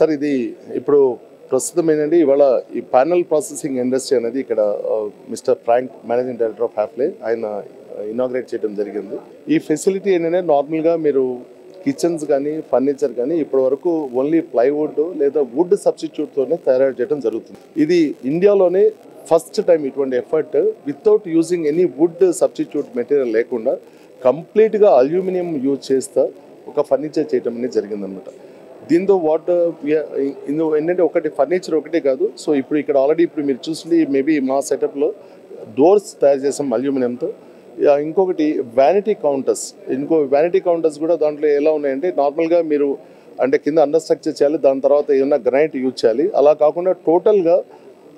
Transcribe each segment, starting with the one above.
Sir ఇది ఇప్పుడు ప్రస్తుతం ఏంటంటే ఇవాళ ఈ ప్యానల్ ప్రాసెసింగ్ ఇండస్ట్రీ అనేది ఇక్కడ mister Frank managing director of Hafele ఆయన ఇనాగ్రేట్ చేయడం జరిగింది. ఈ ఫెసిలిటీ ఏంటంటే నార్మల్గా మీరు కిచెన్స్ కానీ ఫర్నిచర్ కానీ ఇప్పటి వరకు ఓన్లీ ప్లైవుడ్ లేదా వుడ్ సబ్స్టిట్యూట్తోనే తయారు చేయడం జరుగుతుంది. ఇది ఇండియాలోనే ఫస్ట్ టైం ఇటువంటి effort without using any wood substitute material లేకుండా కంప్లీట్గా అల్యూమినియం యూజ్ చేస్తా ఒక ఫర్నిచర్ చేయడం అనేది జరిగిందనమాట. దీంతో ఇందులో ఏంటంటే ఒకటి ఫర్నిచర్ ఒకటే కాదు. సో ఇప్పుడు ఇక్కడ ఆల్రెడీ ఇప్పుడు మీరు చూసింది మేబీ మా సెటప్లో డోర్స్ తయారు చేసాం అల్యూమినియంతో. ఇంకొకటి వ్యానిటీ కౌంటర్స్ కూడా దాంట్లో ఎలా ఉన్నాయంటే నార్మల్గా మీరు అంటే కింద అండర్ స్ట్రక్చర్ చేయాలి, దాని తర్వాత ఏమన్నా గ్రానైట్ యూజ్ చేయాలి. అలా కాకుండా టోటల్గా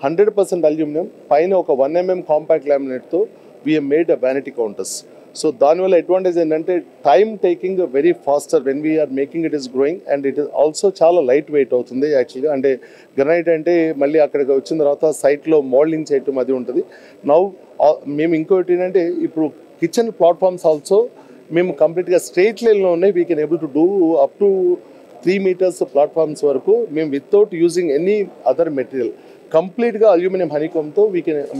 100% అల్యూమినియం పైన ఒక 1 mm కాంపాక్ట్ లామినేట్తో we're made a vanity counters. So దానివల్ల అడ్వాంటేజ్ ఏంటంటే time taking very faster when we're making it is growing and it is also చాలా లైట్ వెయిట్ అవుతుంది. యాక్చువల్గా అంటే గ్రనైట్ అంటే మళ్ళీ అక్కడికి వచ్చిన తర్వాత సైట్లో మోల్డింగ్ చేయటం అది ఉంటుంది. మేము ఇంకోటి ఏంటంటే ఇప్పుడు కిచెన్ ప్లాట్ఫామ్స్ ఆల్సో మేము కంప్లీట్గా స్ట్రెయిట్ లైన్లో ఉన్నాయి. We can able to do up to 3 meters platforms వరకు మేము without using any other material కంప్లీట్గా అల్యూమినియం హనీకోమ్తో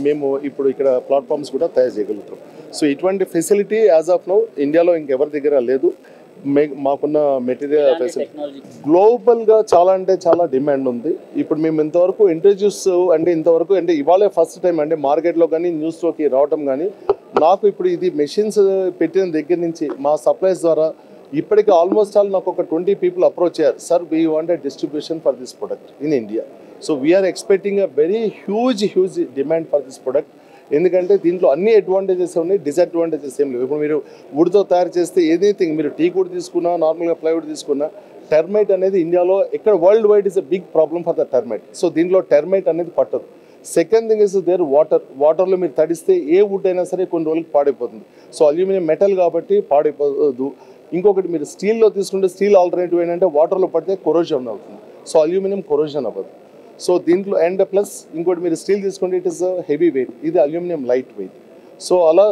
మేము ఇప్పుడు ఇక్కడ ప్లాట్ఫామ్స్ కూడా తయారు చేయగలుగుతాం. సో ఇటువంటి ఫెసిలిటీ యాజ్ ఆఫ్ నౌ ఇండియాలో ఇంకెవరి దగ్గర లేదు. మాకున్న మెటీరియల్ ఫెసిలిటీ గ్లోబల్గా చాలా డిమాండ్ ఉంది. ఇప్పుడు మేము ఇంతవరకు ఇంతవరకు ఇవాళే ఫస్ట్ టైం అంటే మార్కెట్లో కానీ న్యూస్లోకి రావటం కానీ నాకు ఇప్పుడు ఇది మెషిన్స్ పెట్టిన దగ్గర నుంచి మా సప్లైస్ ద్వారా ఇప్పటికీ ఆల్మోస్ట్ నాకు ఒక 20 people అప్రోచ్ అయ్యారు. Sir we want a distribution for this product in India. So we're expecting a very huge demand for this product. ఎందుకంటే దీంట్లో అన్ని అడ్వాంటేజెస్ ఉన్నాయి, డిసడ్వాంటేజెస్ ఏం లేవు. ఇప్పుడు మీరు వుడ్తో తయారు చేస్తే ఎనీథింగ్ మీరు టీక్ వుడ్ తీసుకున్నా నార్మల్గా ప్లైవుడ్ తీసుకున్నా టెర్మైట్ అనేది ఇండియాలో ఎక్కడ world wide is a big problem for the termite. So దీంట్లో టెర్మైట్ అనేది పట్టదు. సెకండ్ థింగ్ ఇస్ దేర్ వాటర్లో మీరు తడిస్తే ఏ వుడ్ అయినా సరే కొన్ని రోజులకి పాడైపోతుంది. సో అల్యూమినియం మెటల్ కాబట్టి పాడైపోదు. ఇంకొకటి మీరు స్టీల్లో తీసుకుంటే స్టీల్ ఆల్టర్నేటివ్ ఏంటంటే వాటర్లో పడితే కొరోజన్ అవుతుంది. సో అల్యూమినియం కొరోజన్ అవ్వదు. సో దీంట్లో అండ్ ప్లస్ ఇంకోటి మీరు స్టీల్ తీసుకుంటే ఇట్ ఇస్ హెవీ వెయిట్, ఇది అల్యూమినియం లైట్ వెయిట్. సో అలా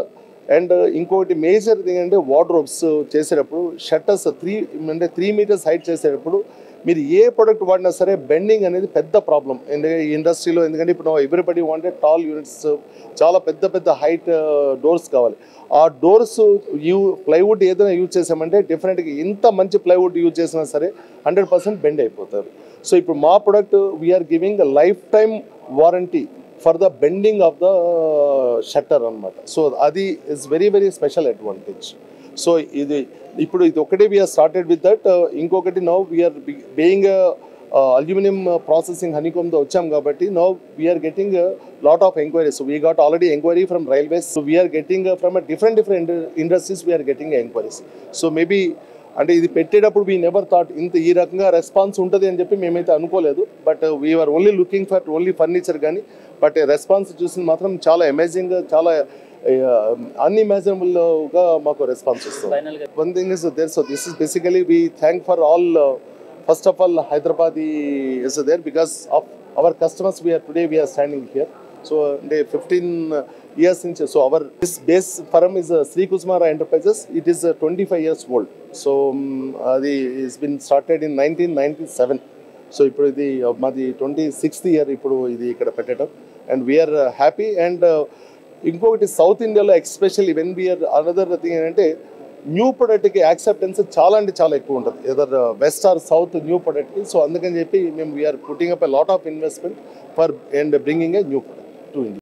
అండ్ ఇంకొకటి మేజర్ థింగ్ అంటే వార్డ్రోబ్స్ చేసేటప్పుడు షట్టర్స్ 3 meters హైట్ చేసేటప్పుడు మీరు ఏ ప్రొడక్ట్ వాడినా సరే బెండింగ్ అనేది పెద్ద ప్రాబ్లం ఎందుకంటే ఈ ఇండస్ట్రీలో. ఎందుకంటే ఇప్పుడు ఎవ్రీబడి వాంటెడ్ టాల్ యూనిట్స్, చాలా పెద్ద హైట్ డోర్స్ కావాలి. ఆ డోర్స్ ప్లైవుడ్ ఏదైనా యూజ్ చేసామంటే డెఫినెట్గా ఎంత మంచి ప్లైవుడ్ యూజ్ చేసినా సరే 100% బెండ్ అయిపోతారు. సో ఇప్పుడు మా product we're giving life time warranty for the bending of the shutter అనమాట. సో అది is very special advantage. So ఇది ఒకటే వీఆర్ స్టార్టెడ్ విత్ దట్. ఇంకొకటి now we're being aluminium processing హనీకోమ్తో వచ్చాం కాబట్టి now we're getting lot of enquiries. We got already enquiry from railways. So we're getting from different industries we're getting enquiries. So maybe అంటే ఇది పెట్టేటప్పుడు we never thought ఈ రకంగా response ఉంటుంది అని చెప్పి మేమైతే అనుకోలేదు. But we're only looking for only furniture కానీ బట్ రెస్పాన్స్ చూసింది మాత్రం చాలా అమేజింగ్, చాలా unimaginableగా మాకు రెస్పాన్స్ వస్తుంది. One thing is there. So this is basically we thank for all. First of all Hyderabad is there because of our customers we're standing here. So అంటే 15 years నుంచి. So this base firm is Shri Kusumara enterprises. It is 25 years old. So అది is bin started in 1997. So ఇప్పుడు ఇది మాది 26th year ఇప్పుడు ఇది ఇక్కడ పెట్టడం. And we're happy. అండ్ ఇంకొకటి సౌత్ ఇండియాలో especially when we're another thing ఏంటంటే న్యూ ప్రొడక్ట్కి యాక్సెప్టెన్స్ చాలా ఎక్కువ ఉంటుంది either west or south new ప్రొడక్ట్కి. సో అందుకని చెప్పి మేము we're putting up a lot of investment for and bringing a new product to India.